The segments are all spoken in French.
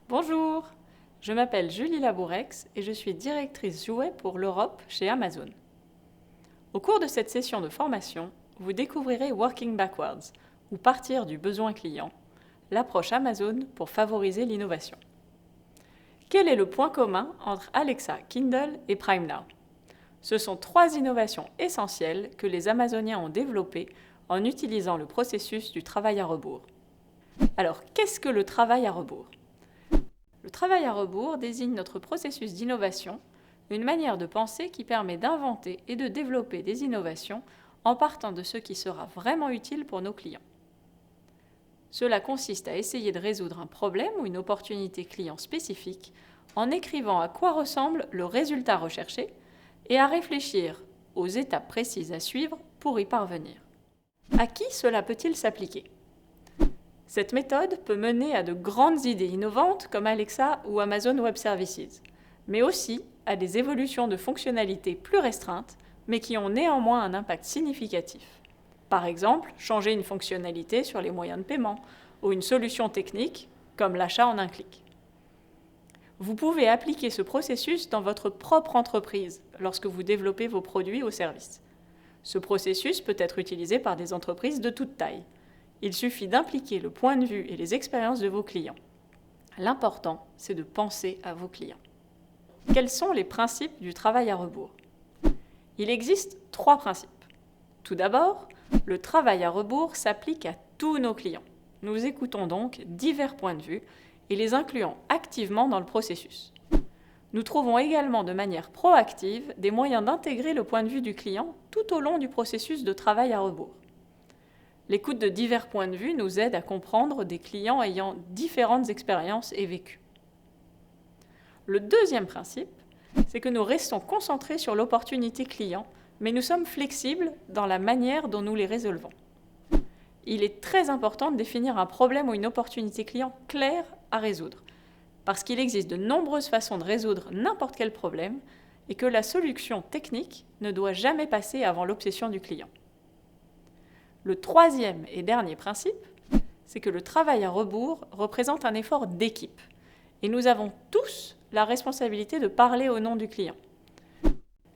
Bonjour, je m'appelle Julie Labourex et je suis directrice jouets pour l'Europe chez Amazon. Au cours de cette session de formation, vous découvrirez Working Backwards, ou partir du besoin client, l'approche Amazon pour favoriser l'innovation. Quel est le point commun entre Alexa, Kindle et Prime Now? Ce sont trois innovations essentielles que les Amazoniens ont développées en utilisant le processus du travail à rebours. Alors, qu'est-ce que le travail à rebours? Le travail à rebours désigne notre processus d'innovation, une manière de penser qui permet d'inventer et de développer des innovations en partant de ce qui sera vraiment utile pour nos clients. Cela consiste à essayer de résoudre un problème ou une opportunité client spécifique en écrivant à quoi ressemble le résultat recherché et à réfléchir aux étapes précises à suivre pour y parvenir. À qui cela peut-il s'appliquer ? Cette méthode peut mener à de grandes idées innovantes comme Alexa ou Amazon Web Services, mais aussi à des évolutions de fonctionnalités plus restreintes, mais qui ont néanmoins un impact significatif. Par exemple, changer une fonctionnalité sur les moyens de paiement ou une solution technique comme l'achat en un clic. Vous pouvez appliquer ce processus dans votre propre entreprise lorsque vous développez vos produits ou services. Ce processus peut être utilisé par des entreprises de toute taille. Il suffit d'impliquer le point de vue et les expériences de vos clients. L'important, c'est de penser à vos clients. Quels sont les principes du travail à rebours ? Il existe 3 principes. Tout d'abord, le travail à rebours s'applique à tous nos clients. Nous écoutons donc divers points de vue et les incluons activement dans le processus. Nous trouvons également de manière proactive des moyens d'intégrer le point de vue du client tout au long du processus de travail à rebours. L'écoute de divers points de vue nous aide à comprendre des clients ayant différentes expériences et vécus. Le deuxième principe, c'est que nous restons concentrés sur l'opportunité client, mais nous sommes flexibles dans la manière dont nous les résolvons. Il est très important de définir un problème ou une opportunité client claire à résoudre, parce qu'il existe de nombreuses façons de résoudre n'importe quel problème et que la solution technique ne doit jamais passer avant l'obsession du client. Le troisième et dernier principe, c'est que le travail à rebours représente un effort d'équipe. Et nous avons tous la responsabilité de parler au nom du client.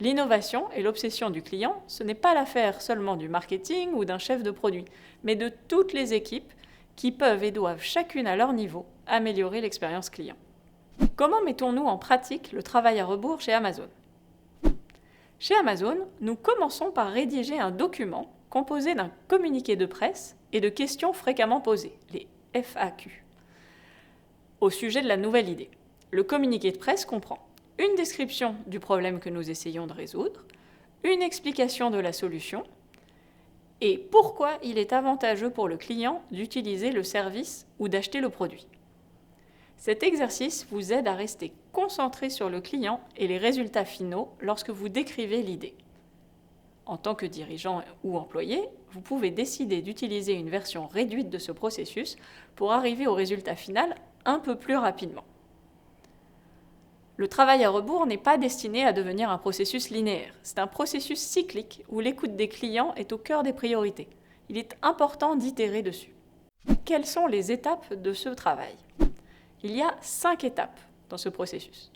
L'innovation et l'obsession du client, ce n'est pas l'affaire seulement du marketing ou d'un chef de produit, mais de toutes les équipes qui peuvent et doivent chacune à leur niveau améliorer l'expérience client. Comment mettons-nous en pratique le travail à rebours chez Amazon ? Chez Amazon, nous commençons par rédiger un document composé d'un communiqué de presse et de questions fréquemment posées, les FAQ, au sujet de la nouvelle idée. Le communiqué de presse comprend une description du problème que nous essayons de résoudre, une explication de la solution et pourquoi il est avantageux pour le client d'utiliser le service ou d'acheter le produit. Cet exercice vous aide à rester concentré sur le client et les résultats finaux lorsque vous décrivez l'idée. En tant que dirigeant ou employé, vous pouvez décider d'utiliser une version réduite de ce processus pour arriver au résultat final un peu plus rapidement. Le travail à rebours n'est pas destiné à devenir un processus linéaire. C'est un processus cyclique où l'écoute des clients est au cœur des priorités. Il est important d'itérer dessus. Quelles sont les étapes de ce travail ? Il y a 5 étapes dans ce processus.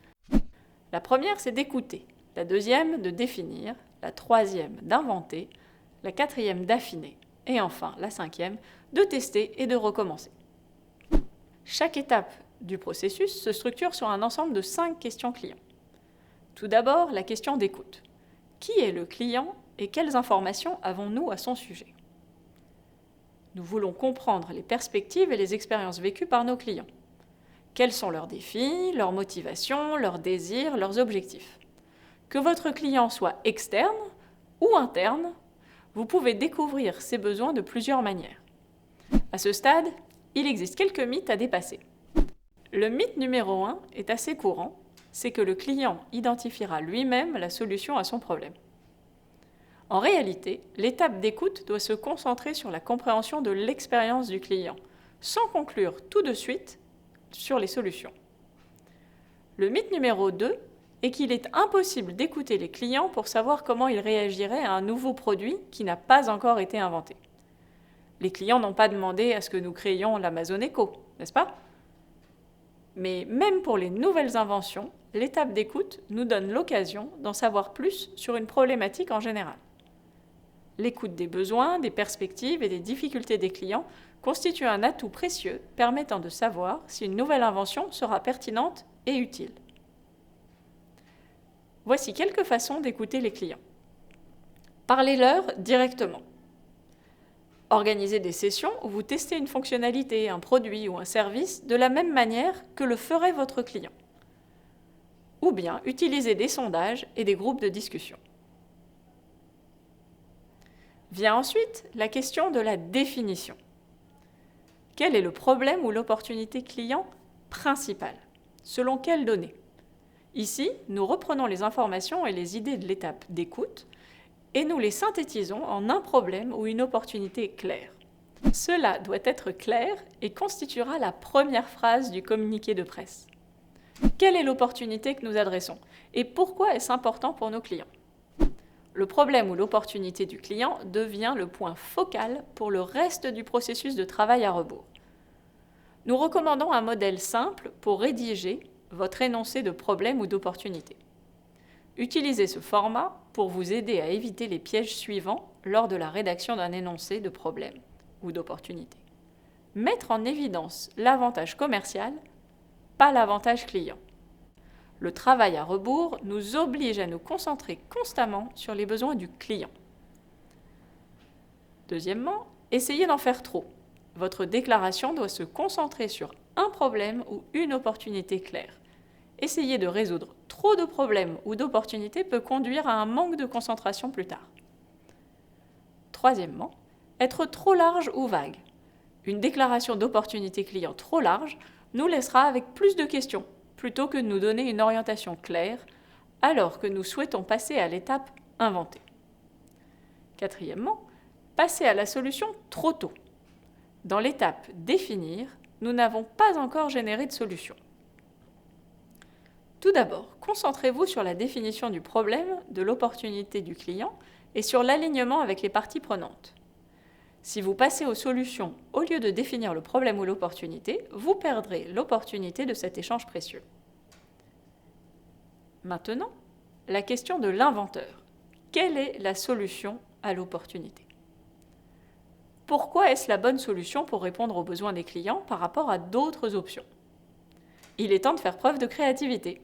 La première, c'est d'écouter. La deuxième, de définir. La troisième, d'inventer. La quatrième, d'affiner. Et enfin, la cinquième, de tester et de recommencer. Chaque étape du processus se structure sur un ensemble de 5 questions clients. Tout d'abord, la question d'écoute. Qui est le client et quelles informations avons-nous à son sujet ? Nous voulons comprendre les perspectives et les expériences vécues par nos clients. Quels sont leurs défis, leurs motivations, leurs désirs, leurs objectifs ? Que votre client soit externe ou interne, vous pouvez découvrir ses besoins de plusieurs manières. À ce stade, il existe quelques mythes à dépasser. Le mythe numéro 1 est assez courant, c'est que le client identifiera lui-même la solution à son problème. En réalité, l'étape d'écoute doit se concentrer sur la compréhension de l'expérience du client, sans conclure tout de suite sur les solutions. Le mythe numéro 2 est qu'il est impossible d'écouter les clients pour savoir comment ils réagiraient à un nouveau produit qui n'a pas encore été inventé. Les clients n'ont pas demandé à ce que nous créions l'Amazon Echo, n'est-ce pas ? Mais même pour les nouvelles inventions, l'étape d'écoute nous donne l'occasion d'en savoir plus sur une problématique en général. L'écoute des besoins, des perspectives et des difficultés des clients constitue un atout précieux permettant de savoir si une nouvelle invention sera pertinente et utile. Voici quelques façons d'écouter les clients. Parlez-leur directement. Organisez des sessions où vous testez une fonctionnalité, un produit ou un service de la même manière que le ferait votre client. Ou bien utilisez des sondages et des groupes de discussion. Vient ensuite la question de la définition. Quel est le problème ou l'opportunité client principale? Selon quelles données? Ici, nous reprenons les informations et les idées de l'étape d'écoute et nous les synthétisons en un problème ou une opportunité claire. Cela doit être clair et constituera la première phrase du communiqué de presse. Quelle est l'opportunité que nous adressons et pourquoi est-ce important pour nos clients? Le problème ou l'opportunité du client devient le point focal pour le reste du processus de travail à rebours. Nous recommandons un modèle simple pour rédiger votre énoncé de problème ou d'opportunité. Utilisez ce format pour vous aider à éviter les pièges suivants lors de la rédaction d'un énoncé de problème ou d'opportunité. Mettre en évidence l'avantage commercial, pas l'avantage client. Le travail à rebours nous oblige à nous concentrer constamment sur les besoins du client. Deuxièmement, essayez d'en faire trop. Votre déclaration doit se concentrer sur un problème ou une opportunité claire. Essayer de résoudre trop de problèmes ou d'opportunités peut conduire à un manque de concentration plus tard. Troisièmement, être trop large ou vague. Une déclaration d'opportunité client trop large nous laissera avec plus de questions, plutôt que de nous donner une orientation claire, alors que nous souhaitons passer à l'étape inventée. Quatrièmement, passer à la solution trop tôt. Dans l'étape définir, nous n'avons pas encore généré de solution. Tout d'abord, concentrez-vous sur la définition du problème, de l'opportunité du client et sur l'alignement avec les parties prenantes. Si vous passez aux solutions au lieu de définir le problème ou l'opportunité, vous perdrez l'opportunité de cet échange précieux. Maintenant, la question de l'inventeur. Quelle est la solution à l'opportunité? Pourquoi est-ce la bonne solution pour répondre aux besoins des clients par rapport à d'autres options? Il est temps de faire preuve de créativité.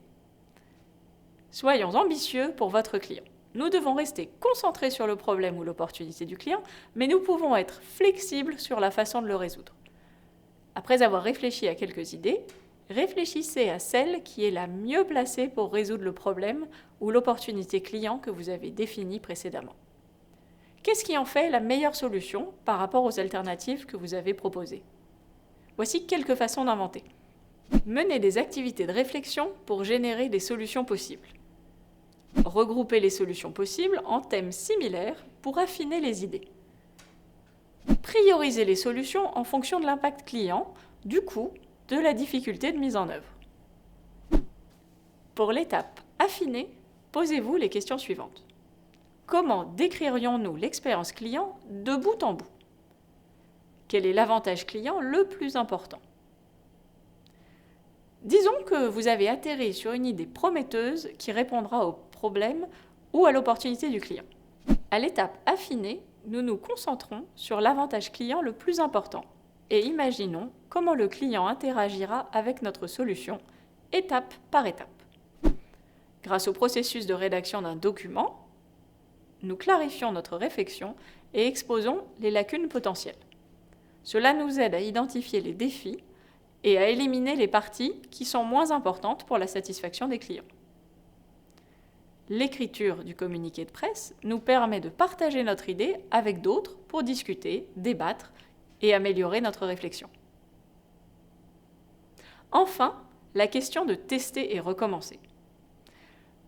Soyons ambitieux pour votre client. Nous devons rester concentrés sur le problème ou l'opportunité du client, mais nous pouvons être flexibles sur la façon de le résoudre. Après avoir réfléchi à quelques idées, réfléchissez à celle qui est la mieux placée pour résoudre le problème ou l'opportunité client que vous avez définie précédemment. Qu'est-ce qui en fait la meilleure solution par rapport aux alternatives que vous avez proposées? Voici quelques façons d'inventer. Menez des activités de réflexion pour générer des solutions possibles. Regroupez les solutions possibles en thèmes similaires pour affiner les idées. Priorisez les solutions en fonction de l'impact client, du coût, de la difficulté de mise en œuvre. Pour l'étape affiner, posez-vous les questions suivantes. Comment décririons-nous l'expérience client de bout en bout? Quel est l'avantage client le plus important? Disons que vous avez atterri sur une idée prometteuse qui répondra au problème ou à l'opportunité du client. À l'étape affinée, nous nous concentrons sur l'avantage client le plus important et imaginons comment le client interagira avec notre solution, étape par étape. Grâce au processus de rédaction d'un document, nous clarifions notre réflexion et exposons les lacunes potentielles. Cela nous aide à identifier les défis et à éliminer les parties qui sont moins importantes pour la satisfaction des clients. L'écriture du communiqué de presse nous permet de partager notre idée avec d'autres pour discuter, débattre et améliorer notre réflexion. Enfin, la question de tester et recommencer.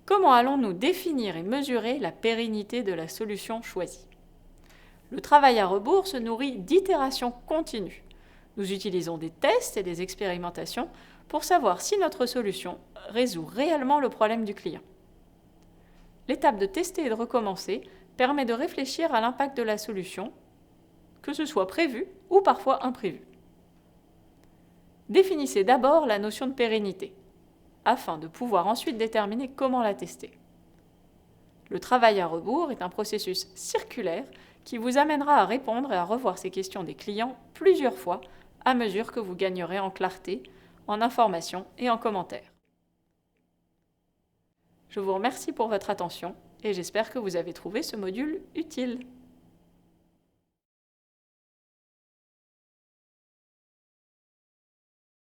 Comment allons-nous définir et mesurer la pérennité de la solution choisie? Le travail à rebours se nourrit d'itérations continues. Nous utilisons des tests et des expérimentations pour savoir si notre solution résout réellement le problème du client. L'étape de tester et de recommencer permet de réfléchir à l'impact de la solution, que ce soit prévu ou parfois imprévu. Définissez d'abord la notion de pérennité, afin de pouvoir ensuite déterminer comment la tester. Le travail à rebours est un processus circulaire qui vous amènera à répondre et à revoir ces questions des clients plusieurs fois à mesure que vous gagnerez en clarté, en information et en commentaires. Je vous remercie pour votre attention et j'espère que vous avez trouvé ce module utile.